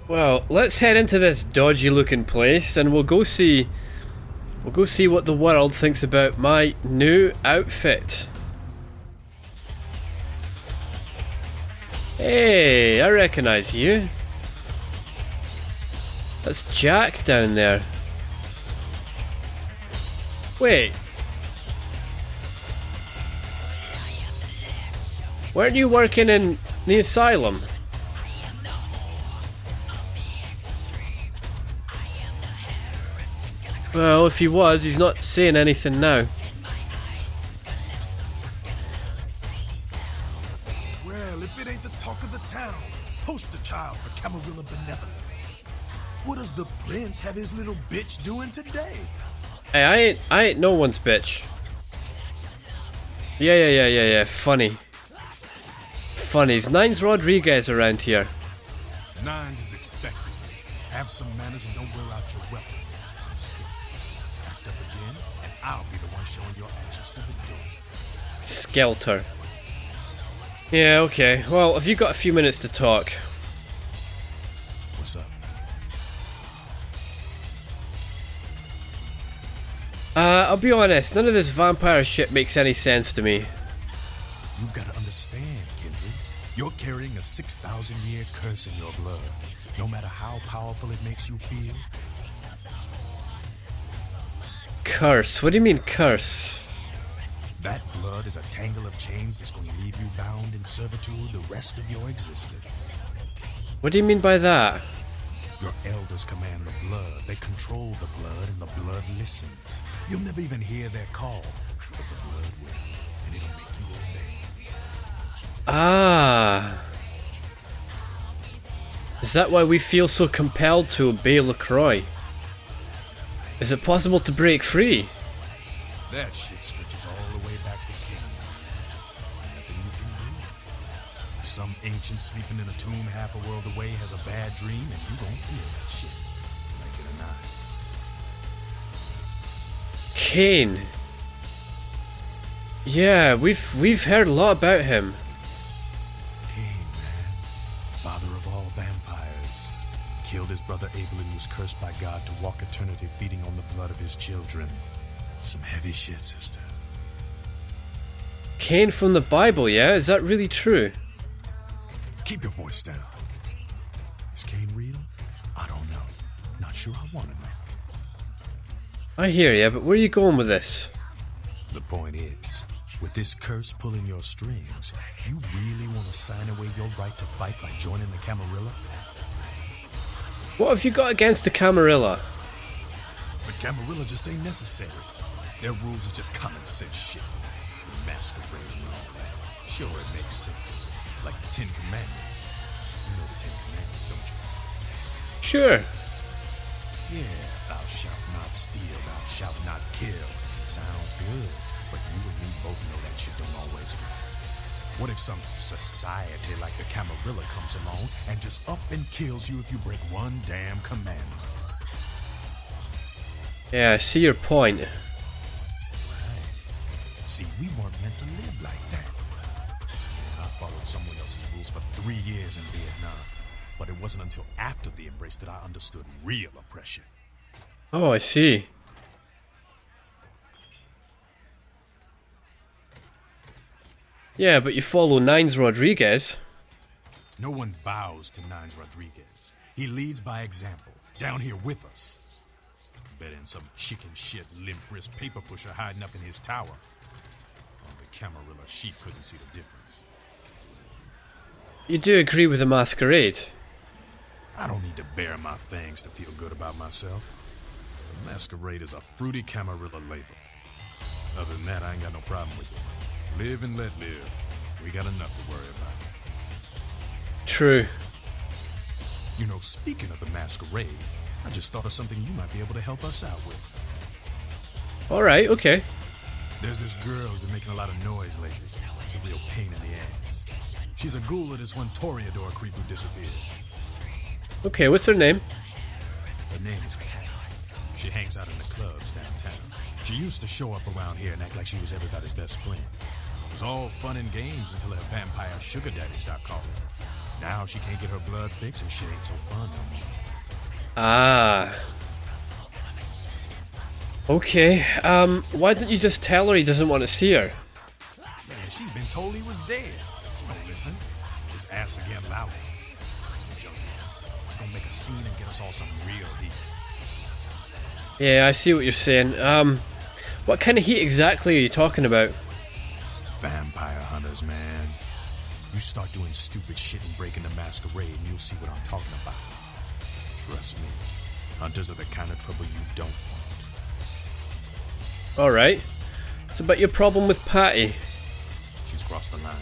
Well, let's head into this dodgy looking place and we'll go see what the world thinks about my new outfit. Hey, I recognize you. That's Jack down there. Wait. Weren't you working in the asylum? Well, if he was, he's not saying anything now. Well, if it ain't the talk of the town, poster child for Camarilla benevolence. What does the prince have his little bitch doing today? Hey, I ain't no one's bitch. Yeah. Funny. Funny's Nines Rodriguez around here. Nines is expected. Have some manners and don't wear out your weapon. I'm scared. Act up again, and I'll be the one showing your ashes to the door. Skelter. Yeah, okay. Well, have you got a few minutes to talk? What's up? I'll be honest, none of this vampire shit makes any sense to me. You gotta understand, Kindred. You're carrying a 6,000-year curse in your blood. No matter how powerful it makes you feel. Curse? What do you mean, curse? That blood is a tangle of chains that's going to leave you bound in servitude the rest of your existence. What do you mean by that? Your elders command the blood. They control the blood, and the blood listens. You'll never even hear their call, but the blood will, and it'll make you obey. Ah. Is that why we feel so compelled to obey LaCroix? Is it possible to break free? That shit stretches all the way back to King. Nothing you can do. Some ancient sleeping in a tomb half a world away has a bad dream, and you don't feel that shit. Like it or not. Kane. Yeah, we've heard a lot about him. King, man. Father of all vampires. Killed his brother Abel and was cursed by God to walk eternity feeding on the blood of his children. Some heavy shit, sister. Kane from the Bible, yeah? Is that really true? Keep your voice down. Is Cain real? I don't know. Not sure I want to know. I hear ya, but where are you going with this? The point is, with this curse pulling your strings, you really want to sign away your right to fight by joining the Camarilla? What have you got against the Camarilla? The Camarilla just ain't necessary. Their rules is just common sense shit. The Masquerade and all that. Sure, it makes sense. Like the Ten Commandments. You know the Ten Commandments, don't you? Sure. Yeah, thou shalt not steal, thou shalt not kill. Sounds good, but you and me both know that shit don't always fly. What if some society like the Camarilla comes along and just up and kills you if you break one damn commandment? Yeah, I see your point. Right. See, we weren't meant to live like that. I followed someone else's rules for 3 years in Vietnam, but it wasn't until after the embrace that I understood real oppression. Oh, I see. Yeah, but you follow Nines Rodriguez. No one bows to Nines Rodriguez. He leads by example, down here with us. Better than some chicken shit, limp wrist paper pusher hiding up in his tower. On the Camarilla, she couldn't see the difference. You do agree with the Masquerade? I don't need to bare my fangs to feel good about myself. The Masquerade is a fruity Camarilla label. Other than that, I ain't got no problem with it. Live and let live. We got enough to worry about. True. You know, speaking of the Masquerade, I just thought of something you might be able to help us out with. Alright, okay. There's this girl who's been making a lot of noise lately. It's a real pain in the ass. She's a ghoul of this one Toreador creep who disappeared. Okay, what's her name? Her name is Pat. She hangs out in the clubs downtown. She used to show up around here and act like she was everybody's best friend. was all fun and games until her vampire sugar daddy stopped calling. Now she can't get her blood fixed and shit ain't so fun no more. Ah. Okay, why don't you just tell her he doesn't want to see her? Man, she's been told he was dead. She don't listen. His ass again loud. She's gonna make a scene and get us all something real deep. Yeah, I see what you're saying. What kind of heat exactly are you talking about? Vampire hunters, man. You start doing stupid shit and breaking the Masquerade and you'll see what I'm talking about. Trust me, hunters are the kind of trouble you don't want. Alright. So about your problem with Patty? She's crossed the line.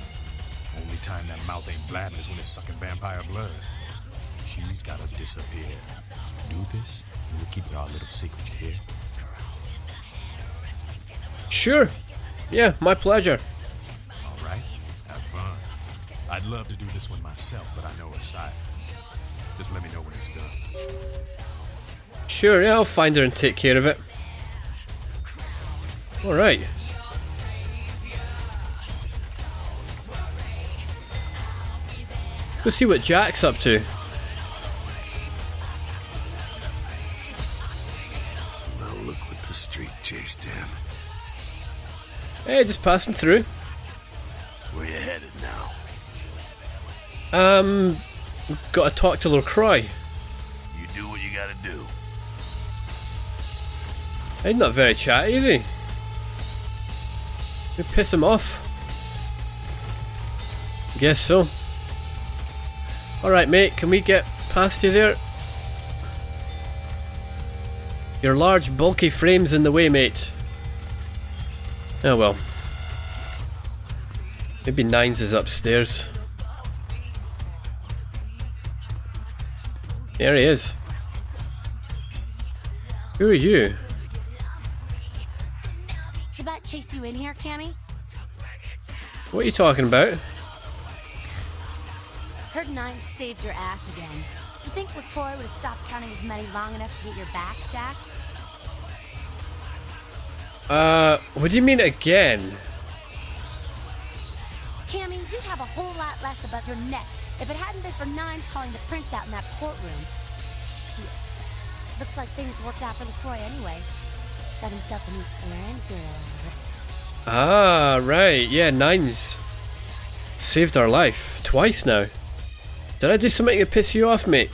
Only time that mouth ain't blabbing is when it's sucking vampire blood. She's gotta disappear. Do this, and we'll keep it our little secret, you hear? Sure. Yeah, my pleasure. Alright, have fun. I'd love to do this one myself, but I know her side. Just let me know when it's done. Sure, yeah, I'll find her and take care of it. Alright. Let's go see what Jack's up to. Well, look what the street chased him. Hey, just passing through. Where you headed now? Gotta talk to LaCroix. You do what you gotta do. He's not very chatty, is he? You piss him off? Guess so. Alright, mate, can we get past you there? Your large, bulky frame's in the way, mate. Oh well. Maybe Nines is upstairs. There he is. Who are you? Sabat chased you in here, Cammy? What are you talking about? Heard Nines saved your ass again. You think LaCroix would have stopped counting his money long enough to get your back, Jack? What do you mean again? Cammy, you'd have a whole lot less above your neck if it hadn't been for Nines calling the prince out in that courtroom. Shit. Looks like things worked out for LaCroix anyway. Got himself a new errand girl out of it. Ah, right. Yeah, Nines saved our life. Twice now. Did I do something to piss you off, mate?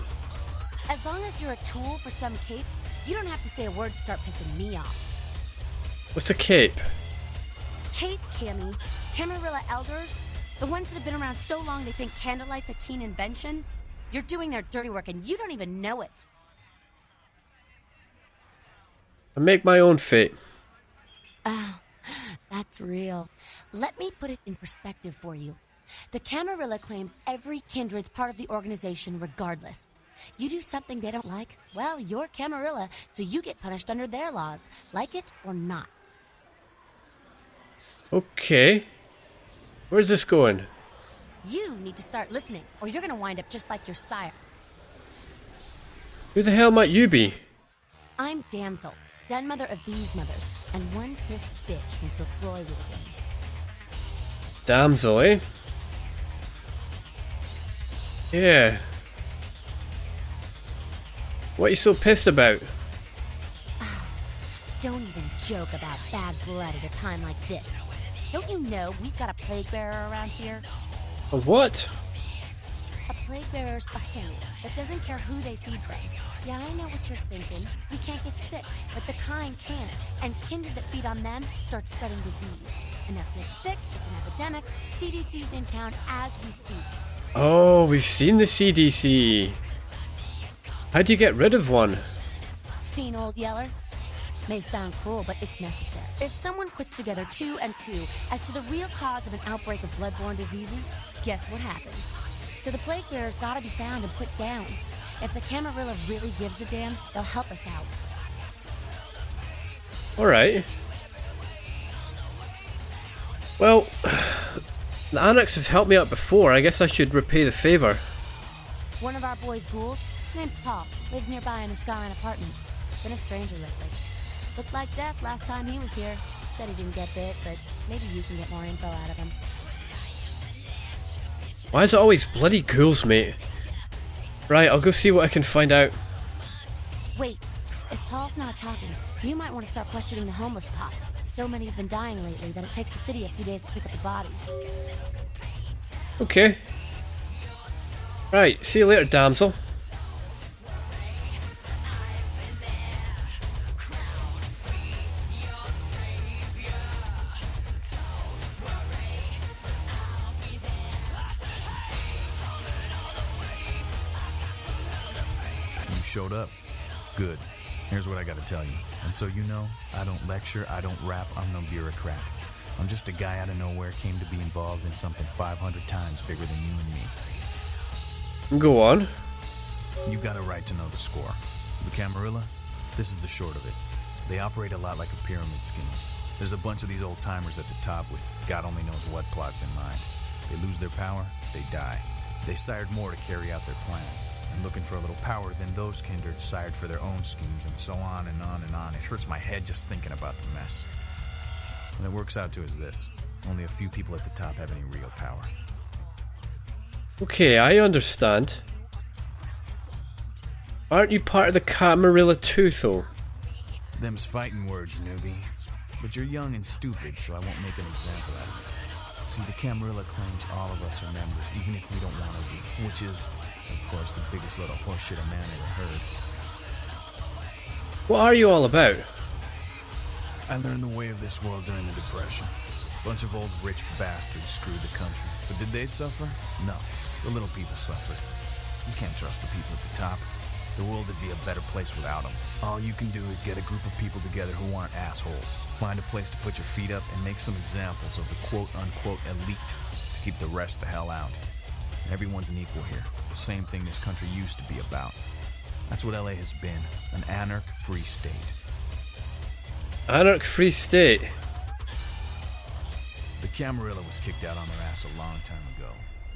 As long as you're a tool for some cape, you don't have to say a word to start pissing me off. What's a cape? Cape, Cammy. Camarilla elders, the ones that have been around so long they think candlelight's a keen invention. You're doing their dirty work and you don't even know it. I make my own fate. Oh, that's real. Let me put it in perspective for you. The Camarilla claims every kindred's part of the organization regardless. You do something they don't like, well, you're Camarilla, so you get punished under their laws, like it or not. Okay. Where's this going? You need to start listening, or you're gonna wind up just like your sire. Who the hell might you be? I'm Damsel, den mother of these mothers, and one pissed bitch since LaCroix ruled in. Damsel, eh? Yeah. What are you so pissed about? Don't even joke about bad blood at a time like this. Don't you know we've got a plague bearer around here? A what? A plague bearer's a fool that doesn't care who they feed from. Yeah, I know what you're thinking. We can't get sick, but the kind can. And kindred that feed on them start spreading disease. Enough get sick, it's an epidemic. CDC's in town as we speak. Oh, we've seen the CDC. How do you get rid of one? Seen Old Yeller? May sound cruel, but it's necessary. If someone puts together 2 and 2 as to the real cause of an outbreak of bloodborne diseases, guess what happens? So the plague bearer's gotta be found and put down. If the Camarilla really gives a damn, they'll help us out. Alright. Well, the Anarchs have helped me out before. I guess I should repay the favor. One of our boys' ghouls, name's Paul, lives nearby in the Skyline Apartments. Been a stranger lately. Looked like death last time he was here. said he didn't get bit, but maybe you can get more info out of him. Why is it always bloody ghouls, mate? Right, I'll go see what I can find out. Wait, if Paul's not talking, you might want to start questioning the homeless pop. So many have been dying lately that it takes the city a few days to pick up the bodies. Okay. Right, see you later, damsel. You showed up. Good. Here's what I gotta tell you. And so you know, I don't lecture, I don't rap, I'm no bureaucrat. I'm just a guy out of nowhere came to be involved in something 500 times bigger than you and me. Go on. You got a right to know the score. The Camarilla, this is the short of it. They operate a lot like a pyramid scheme. There's a bunch of these old timers at the top with God only knows what plots in mind. They lose their power, they die. They sired more to carry out their plans. And looking for a little power, then those kindred sired for their own schemes, and so on and on and on. It hurts my head just thinking about the mess. What it works out to is this. Only a few people at the top have any real power. Okay, I understand. Aren't you part of the Camarilla too, though? Them's fighting words, newbie. But you're young and stupid, so I won't make an example out of you. See, the Camarilla claims all of us are members, even if we don't want to be, which is, of course, the biggest little horseshit a man ever heard. What are you all about? I learned the way of this world during the Depression. Bunch of old rich bastards screwed the country. But did they suffer? No. The little people suffered. You can't trust the people at the top. The world would be a better place without them. All you can do is get a group of people together who aren't assholes. Find a place to put your feet up and make some examples of the quote-unquote elite to keep the rest the hell out. Everyone's an equal here. The same thing this country used to be about. That's what LA has been. An anarch-free state. Anarch-free state? The Camarilla was kicked out on their ass a long time ago.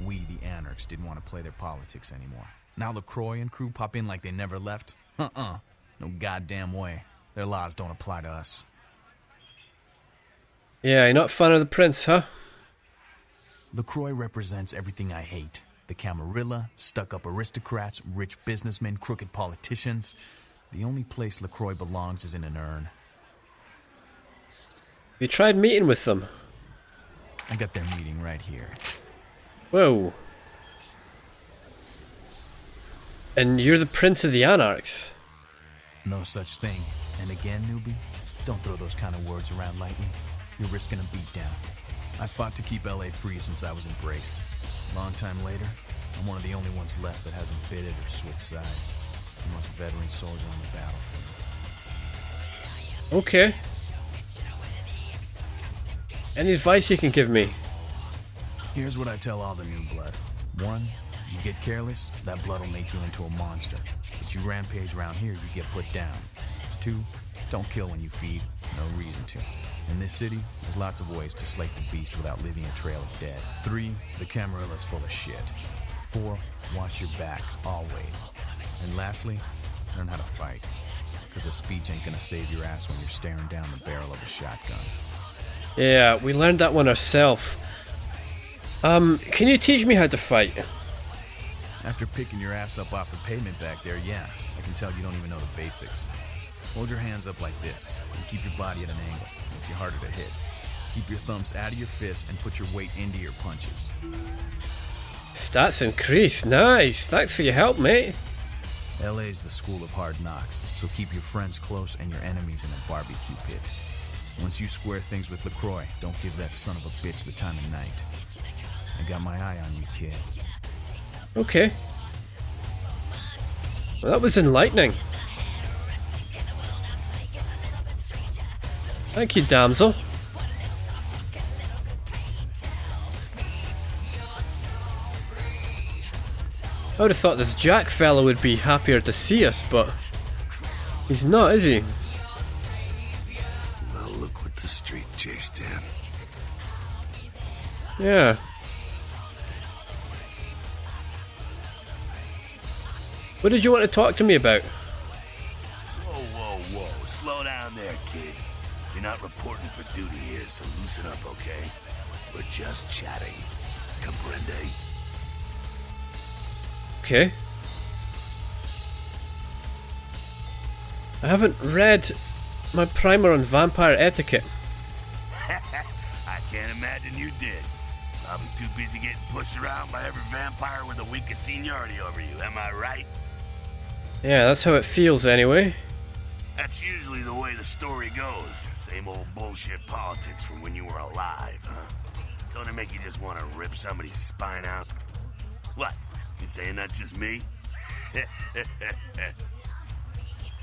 We, the anarchs, didn't want to play their politics anymore. Now LaCroix and crew pop in like they never left? No goddamn way. Their laws don't apply to us. Yeah, you're not a fan of the prince, huh? LaCroix represents everything I hate. The Camarilla, stuck-up aristocrats, rich businessmen, crooked politicians. The only place LaCroix belongs is in an urn. You tried meeting with them? I got their meeting right here. Whoa. And you're the Prince of the Anarchs? No such thing. And again, newbie, don't throw those kind of words around lightly. You're risking a beatdown. I fought to keep LA free since I was embraced. Long time later, I'm one of the only ones left that hasn't bidded or switched sides. The most veteran soldier on the battlefield. Okay. Any advice you can give me? Here's what I tell all the new blood. 1, you get careless, that blood will make you into a monster. But you rampage around here, you get put down. 2, don't kill when you feed. No reason to. In this city, there's lots of ways to slake the beast without leaving a trail of dead. 3, the Camarilla's full of shit. 4, watch your back, always. And lastly, learn how to fight. Because a speech ain't gonna save your ass when you're staring down the barrel of a shotgun. Yeah, we learned that one ourselves. Can you teach me how to fight? After picking your ass up off the pavement back there, yeah, I can tell you don't even know the basics. Hold your hands up like this, and keep your body at an angle. Makes you harder to hit. Keep your thumbs out of your fists and put your weight into your punches. Stats increase. Nice. Thanks for your help, mate. LA's the school of hard knocks, so keep your friends close and your enemies in a barbecue pit. Once you square things with LaCroix, don't give that son of a bitch the time of night. I got my eye on you, kid. Okay. Well, that was enlightening. Thank you, damsel. I would have thought this Jack fellow would be happier to see us, but he's not, is he? Well, look what the street chased him. Yeah. What did you want to talk to me about? Whoa, whoa, whoa. Slow down there, kid. You're not reporting for duty here, so loosen up, okay? We're just chatting. Comprende? Okay. I haven't read my primer on vampire etiquette. I can't imagine you did. Probably too busy getting pushed around by every vampire with the weakest seniority over you, am I right? Yeah, that's how it feels anyway. That's usually the way the story goes. Same old bullshit politics from when you were alive, huh? Don't it make you just want to rip somebody's spine out? What? You saying that's just me?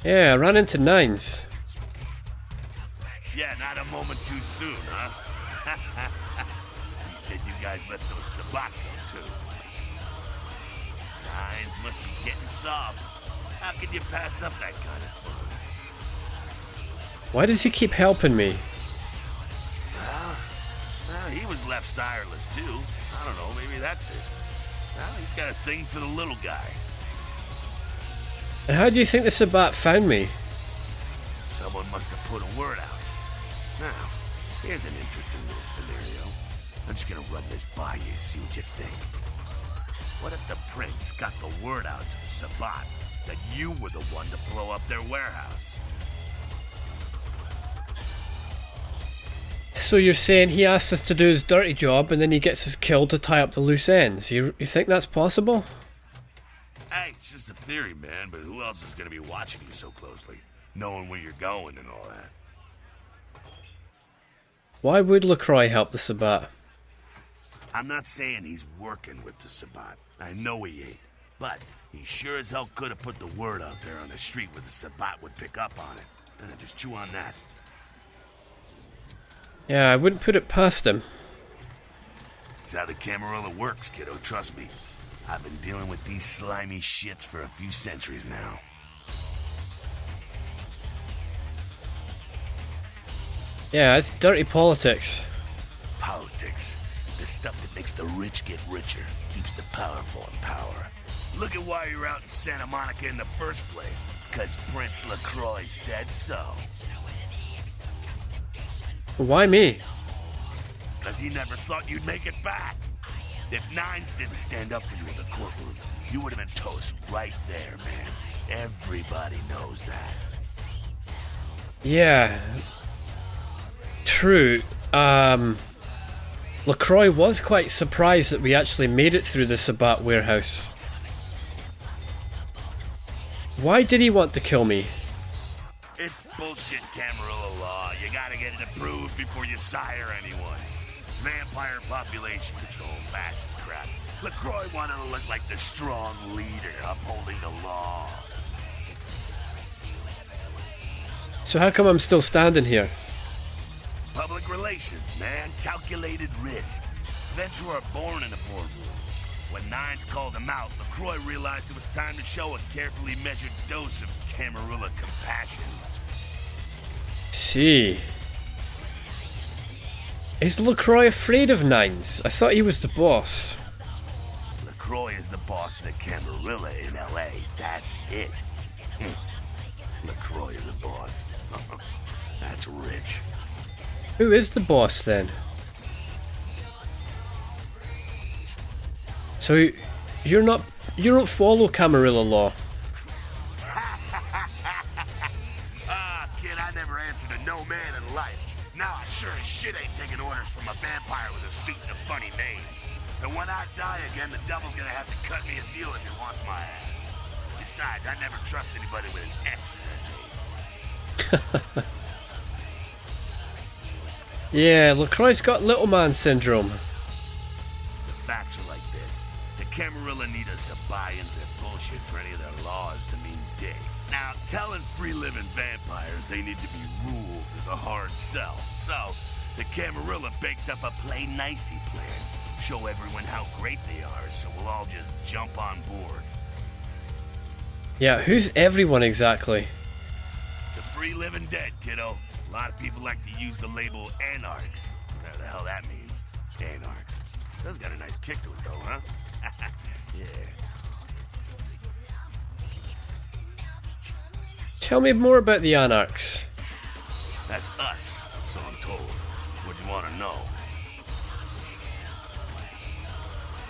Yeah, I ran into nines. Yeah, not a moment too soon, huh? He said you guys let those Sabat go too. Nines must be getting soft. How could you pass up that kind of fun? Why does he keep helping me? Well, he was left sireless too. I don't know, maybe that's it. Well, he's got a thing for the little guy. And how do you think the Sabat found me? Someone must have put a word out. Now, here's an interesting little scenario. I'm just gonna run this by you, see what you think. What if the prince got the word out to the Sabat that you were the one to blow up their warehouse? So you're saying he asks us to do his dirty job and then he gets us killed to tie up the loose ends? You think that's possible? Hey, it's just a theory, man, but who else is gonna be watching you so closely? Knowing where you're going and all that. Why would LaCroix help the Sabat? I'm not saying he's working with the Sabat. I know he ain't. But he sure as hell could have put the word out there on the street where the Sabat would pick up on it. Just chew on that. Yeah, I wouldn't put it past him. It's how the Camarilla works, kiddo, trust me. I've been dealing with these slimy shits for a few centuries now. Yeah, it's dirty politics. Politics. The stuff that makes the rich get richer, keeps the powerful in power. Look at why you're out in Santa Monica in the first place. 'Cause Prince LaCroix said so. Why me? 'Cause he never thought you'd make it back. If Nines didn't stand up for you in the courtroom, you would have been toast right there, man. Everybody knows that. Yeah. True. LaCroix was quite surprised that we actually made it through the Sabat warehouse. Why did he want to kill me? It's bullshit Camarilla law. You gotta get it approved before you sire anyone. Vampire population control, fascist crap. LaCroix wanted to look like the strong leader upholding the law. So how come I'm still standing here? Public relations, man. Calculated risk. Venturer are born in a boardroom. When Nines called him out, LaCroix realized it was time to show a carefully measured dose of Camarilla compassion. See. Is LaCroix afraid of Nines? I thought he was the boss. LaCroix is the boss of the Camarilla in L.A. That's it. LaCroix is the boss. That's rich. Who is the boss then? So you don't follow Camarilla law. Kid, I never answered to no man in life. Now I sure as shit ain't taking orders from a vampire with a suit and a funny name. And when I die again, the devil's gonna have to cut me a deal if he wants my ass. Besides, I never trust anybody with an X in their name. Yeah, LaCroix's got little man syndrome. The facts are like this. The Camarilla need us to buy into their bullshit for any of their laws to mean dick. Now, telling free-living vampires they need to be ruled is a hard sell. So, the Camarilla baked up a play-nicey plan. Show everyone how great they are, so we'll all just jump on board. Yeah, who's everyone exactly? The free-living dead, kiddo. A lot of people like to use the label anarchs. Whatever the hell that means. Anarchs. Does got a nice kick to it, though, huh? Yeah. Tell me more about the Anarchs. That's us. know.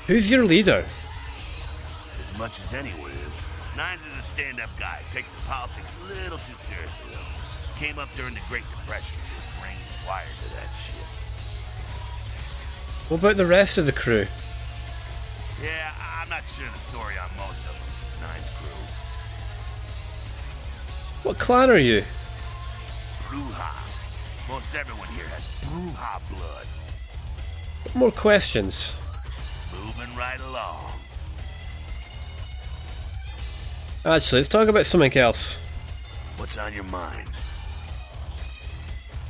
Who's your leader? As much as anyone is. Nines is a stand-up guy. Takes the politics a little too seriously, though. Came up during the Great Depression, so his brain's wired to that shit. What about the rest of the crew? Yeah, I'm not sure the story on most of them. Nines crew. What clan are you? Bruja. Most everyone here has Bruja blood. What more questions? Moving right along. Actually, let's talk about something else. What's on your mind?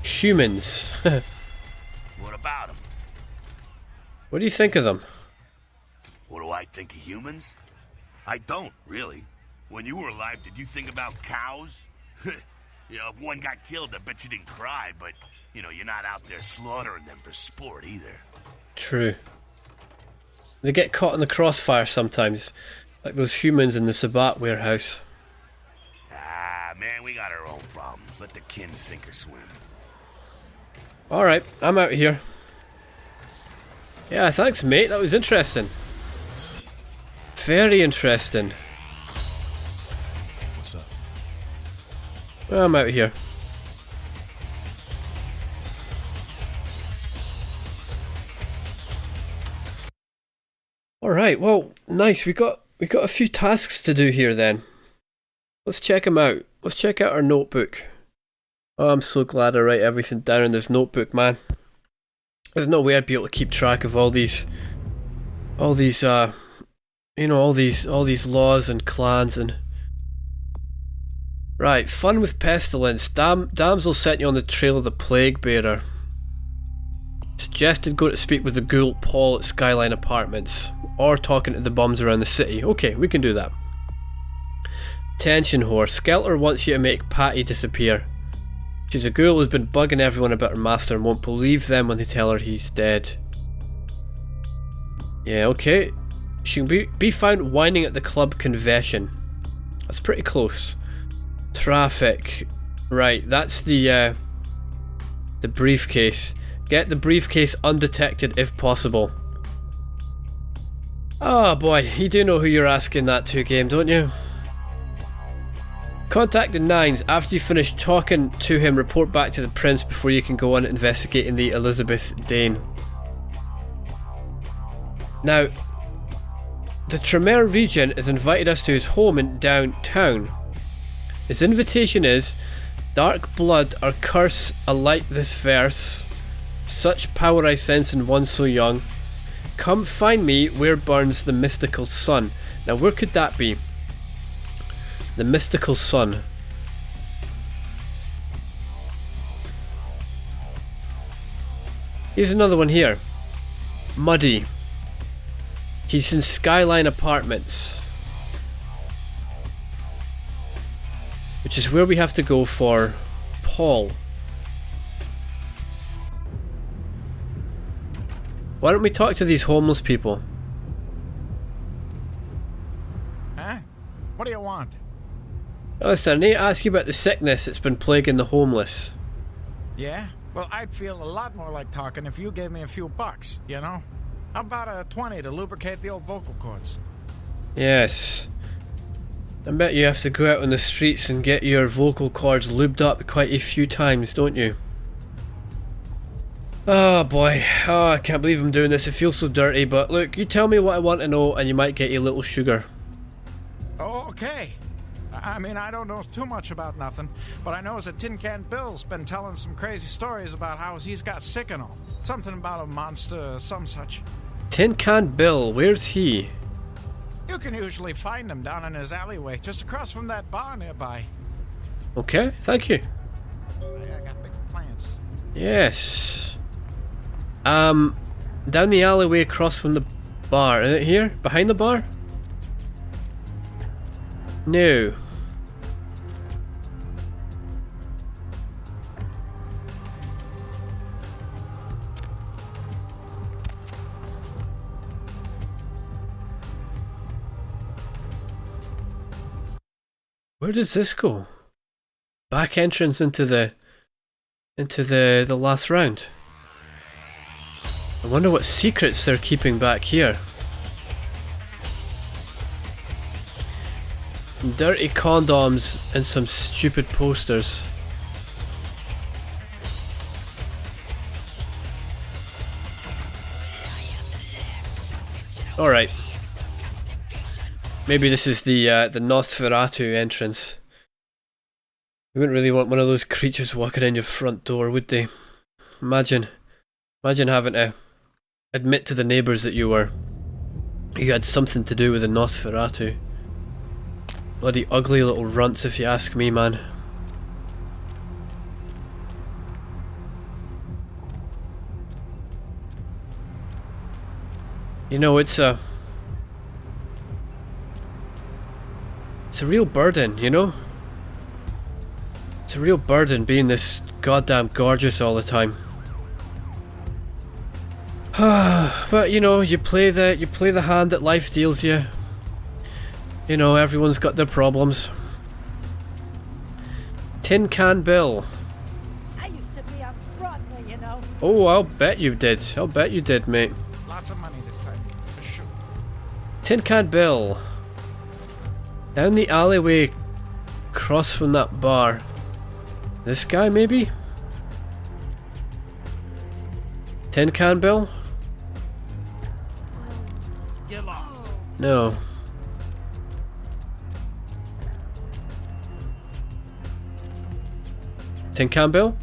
Humans. What about them? What do you think of them? What do I think of humans? I don't, really. When you were alive, did you think about cows? You know, if one got killed, I bet you didn't cry, but, you know, you're not out there slaughtering them for sport either. True. They get caught in the crossfire sometimes, like those humans in the Sabat warehouse. Ah, man, we got our own problems. Let the kin sink or swim. Alright, I'm out here. Yeah, thanks mate, that was interesting. Very interesting. What's up? Well, I'm out here. Alright, well, nice. We got a few tasks to do here then. Let's check them out. Let's check out our notebook. Oh, I'm so glad I write everything down in this notebook, man. There's no way I'd be able to keep track of all these you know, all these laws and clans and... Right, fun with pestilence. Damsel sent you on the trail of the plague bearer. Suggested go to speak with the ghoul Paul at Skyline Apartments, or talking to the bums around the city. Okay, we can do that. Tension whore. Skelter wants you to make Patty disappear. She's a ghoul who's been bugging everyone about her master and won't believe them when they tell her he's dead. Yeah, okay. She can be found whining at the club convention. That's pretty close. Traffic. Right, that's the briefcase. Get the briefcase undetected if possible. Oh boy, you do know who you're asking that to, game, don't you? Contact the Nines. After you finish talking to him, report back to the Prince before you can go on investigating the Elizabeth Dane. Now, the Tremere region has invited us to his home in downtown. His invitation is, dark blood or curse alike this verse, such power I sense in one so young. Come find me where burns the mystical sun. Now where could that be? The mystical sun. Here's another one here. Muddy. He's in Skyline Apartments, which is where we have to go for Paul. Why don't we talk to these homeless people? Huh? What do you want? Listen, I need to ask you about the sickness that's been plaguing the homeless. Yeah? Well, I'd feel a lot more like talking if you gave me a few bucks, you know? How about a 20 to lubricate the old vocal cords? Yes. I bet you have to go out on the streets and get your vocal cords lubed up quite a few times, don't you? Oh boy, oh, I can't believe I'm doing this, it feels so dirty, but look, you tell me what I want to know and you might get a little sugar. Oh, okay. I mean, I don't know too much about nothing, but I know that Tin Can Bill's been telling some crazy stories about how he's got sick and all. Something about a monster, some such. Tin Can Bill, where's he? You can usually find him down in his alleyway, just across from that bar nearby. Okay, thank you. I got big plans. Yes. Down the alleyway across from the bar. Is it here? Behind the bar? No. Where does this go? Back entrance into the last round. I wonder what secrets they're keeping back here. Dirty condoms and some stupid posters. Alright. Maybe this is the Nosferatu entrance. You wouldn't really want one of those creatures walking in your front door, would they? Imagine having to admit to the neighbours that you had something to do with the Nosferatu. Bloody ugly little runts, if you ask me, man. You know, it's a real burden, you know? It's a real burden being this goddamn gorgeous all the time. But you know, you play the hand that life deals you. You know, everyone's got their problems. Tin Can Bill. I used to be on Broadway, you know. Oh, I'll bet you did. I'll bet you did, mate. Lots of money this time, for sure. Tin Can Bill. Down the alleyway, across from that bar. This guy, maybe? Tin Can Bill? Get lost. No. Tin Can Bill?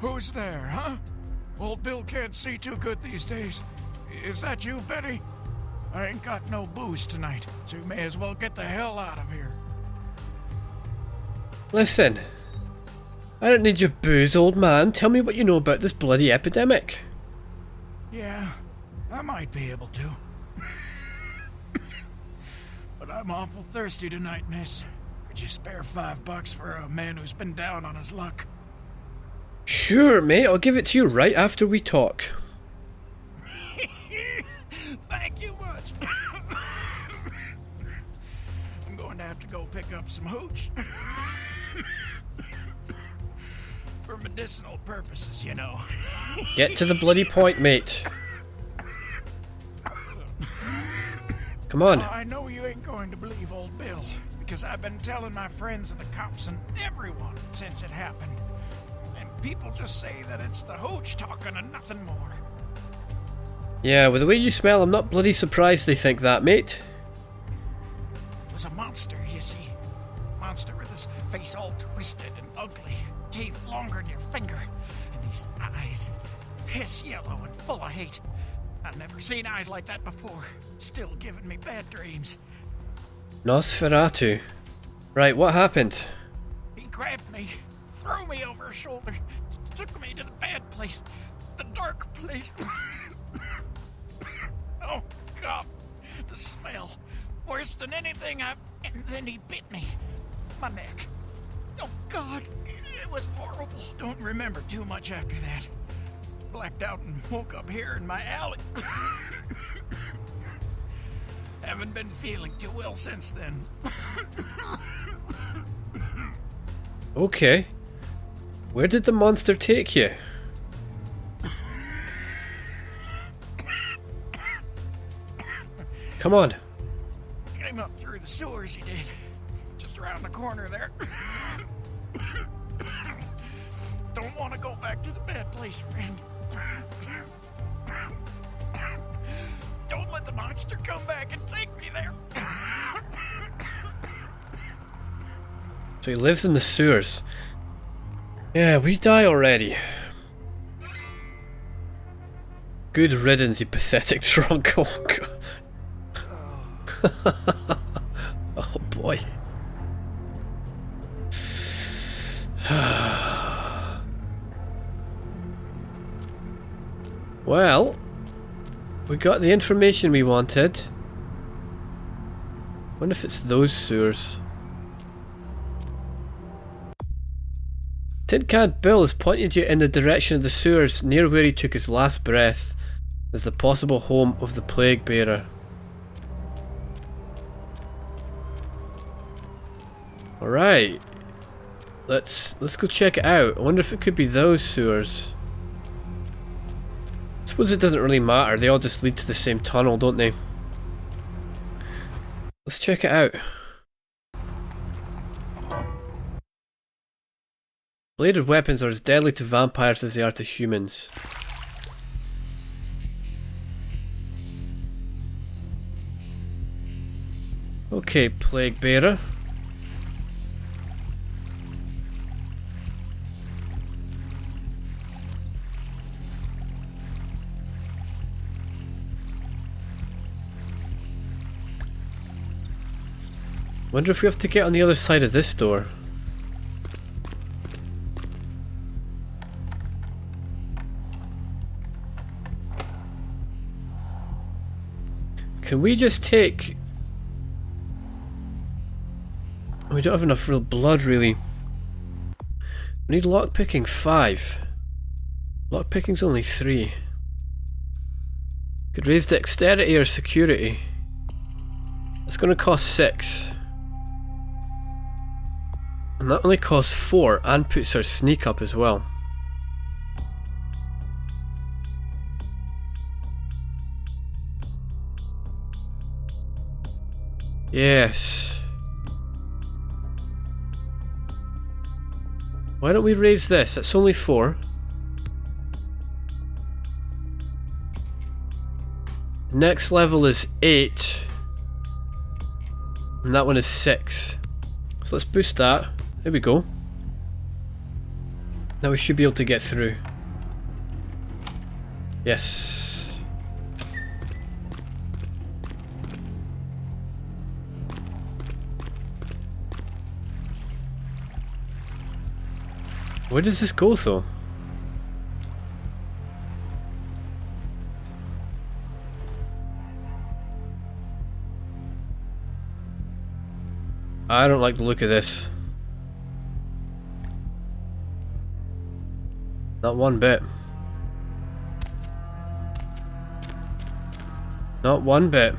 Who's there, huh? Old Bill can't see too good these days. Is that you, Betty? I ain't got no booze tonight, so you may as well get the hell out of here. Listen. I don't need your booze, old man. Tell me what you know about this bloody epidemic. Yeah, I might be able to. But I'm awful thirsty tonight, miss. Could you spare $5 for a man who's been down on his luck? Sure, mate. I'll give it to you right after we talk. Thank you much. I'm going to have to go pick up some hooch. For medicinal purposes, you know. Get to the bloody point, mate. Come on. I know you ain't going to believe old Bill, because I've been telling my friends and the cops and everyone since it happened. And people just say that it's the hooch talking and nothing more. Yeah, with the way you smell, I'm not bloody surprised they think that, mate. It was a monster, you see. Monster with his face all twisted and ugly, teeth longer than your finger, and these eyes, piss yellow and full of hate. I've never seen eyes like that before. Still giving me bad dreams. Nosferatu. Right, what happened? He grabbed me, threw me over his shoulder, took me to the bad place, the dark place. Oh, God, the smell. Worse than anything And then he bit me. My neck. Oh, God, it was horrible. Don't remember too much after that. Blacked out and woke up here in my alley. Haven't been feeling too well since then. Okay. Where did the monster take you? Come on. Came up through the sewers, he did. Just around the corner there. Don't want to go back to the bad place, friend. Don't let the monster come back and take me there. So he lives in the sewers. Yeah, we die already. Good riddance, you pathetic drunk. Oh, God. Oh boy. Well, we got the information we wanted. Wonder if it's those sewers. Tin Can Bill has pointed you in the direction of the sewers near where he took his last breath as the possible home of the plague bearer. Alright. Let's go check it out. I wonder if it could be those sewers. I suppose it doesn't really matter. They all just lead to the same tunnel, don't they? Let's check it out. Bladed weapons are as deadly to vampires as they are to humans. Okay, Plague Bearer. Wonder if we have to get on the other side of this door. Can we just take... We don't have enough real blood, really. We need lockpicking 5. Lockpicking's only 3. Could raise dexterity or security. That's going to cost 6. And that only costs 4 and puts our sneak up as well. Yes. Why don't we raise this? It's only 4. Next level is 8. And that one is 6. So let's boost that. There we go. Now we should be able to get through. Yes. Where does this go though? I don't like the look of this. Not one bit. Not one bit.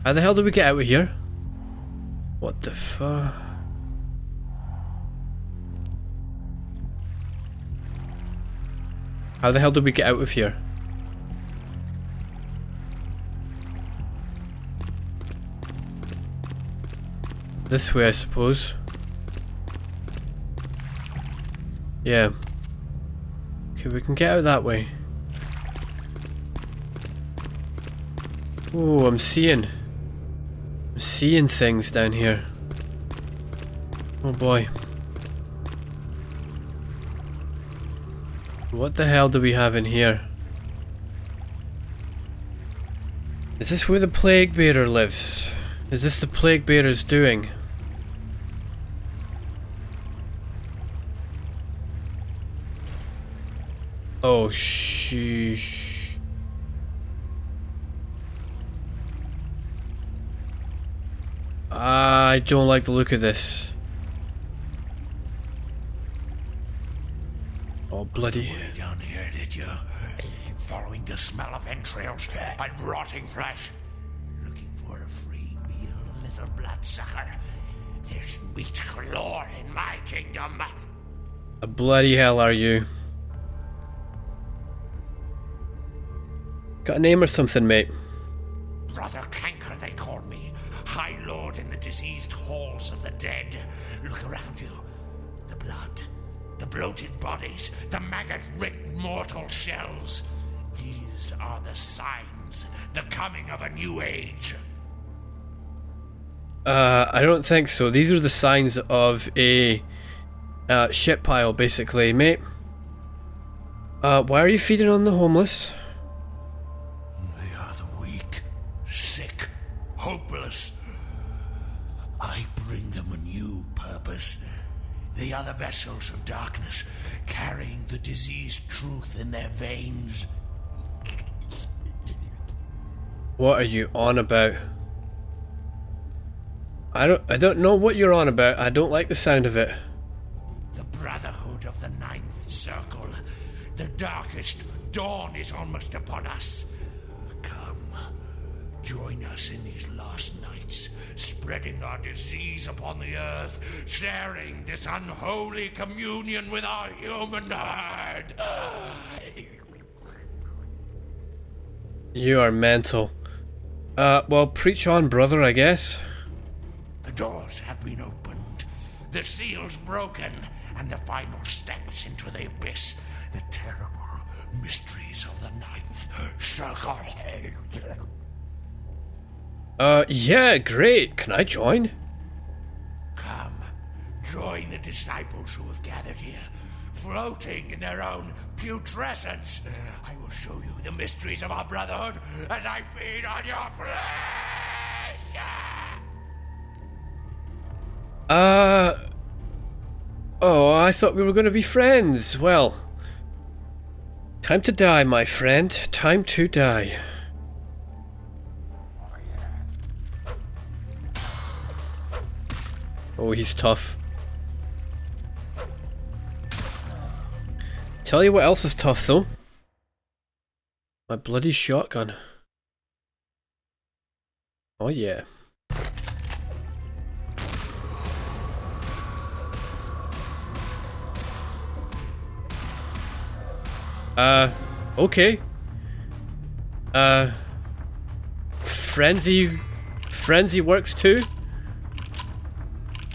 How the hell do we get out of here? What the fuck? How the hell do we get out of here? This way, I suppose. Yeah. Okay, we can get out that way. Oh, I'm seeing things down here. Oh boy. What the hell do we have in here? Is this where the Plague Bearer lives? Is this the Plague Bearer's doing? Oh, sheesh. I don't like the look of this. Oh, bloody. Way down here, did you? Following the smell of entrails and rotting flesh. Looking for a free meal, little bloodsucker. There's meat galore in my kingdom. A bloody hell are you? Got a name or something, mate? Brother Canker, they call me. High Lord in the diseased halls of the dead. Look around you. The blood. The bloated bodies. The maggot-ridden mortal shells. These are the signs. The coming of a new age. I don't think so. These are the signs of a shit pile, basically, mate. Why are you feeding on the homeless? They are the weak, sick, hopeless. I bring them a new purpose. They are the vessels of darkness, carrying the diseased truth in their veins. What are you on about? I don't know what you're on about. I don't like the sound of it. The Brotherhood of the Ninth Circle. The darkest dawn is almost upon us. Come, join us in these last nights, spreading our disease upon the earth, sharing this unholy communion with our human herd. You are mental. Well, preach on, brother, I guess. The doors have been opened, the seals broken, and the final steps into the abyss. The terrible mysteries of the Ninth Circle. Yeah, great. Can I join? Come, join the disciples who have gathered here, floating in their own putrescence. I will show you the mysteries of our brotherhood as I feed on your flesh. Oh, I thought we were going to be friends. Well, time to die, my friend. Time to die. Oh, he's tough. Tell you what else is tough, though. My bloody shotgun. Oh, yeah. Okay. Frenzy works too,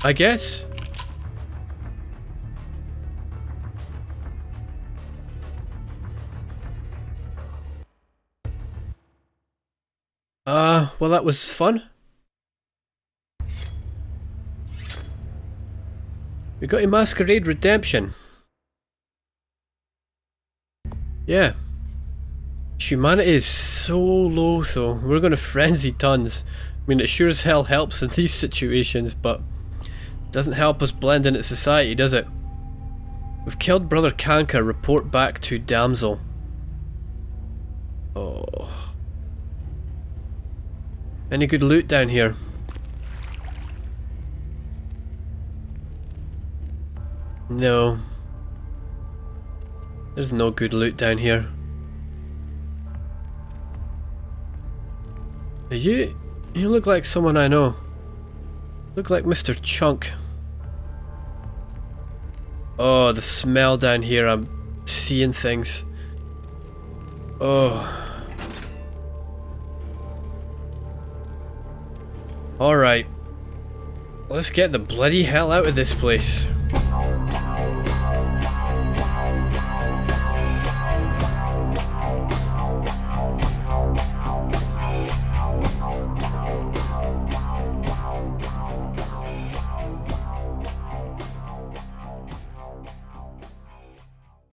I guess. Well, that was fun. We got a Masquerade Redemption. Yeah. Humanity is so low though. We're gonna frenzy tons. I mean, it sure as hell helps in these situations, but doesn't help us blend into society, does it? We've killed Brother Kanka. Report back to Damsel. Oh. Any good loot down here? No. There's no good loot down here. You look like someone I know. Look like Mr. Chunk. Oh, the smell down here. I'm seeing things. Oh. Alright. Let's get the bloody hell out of this place.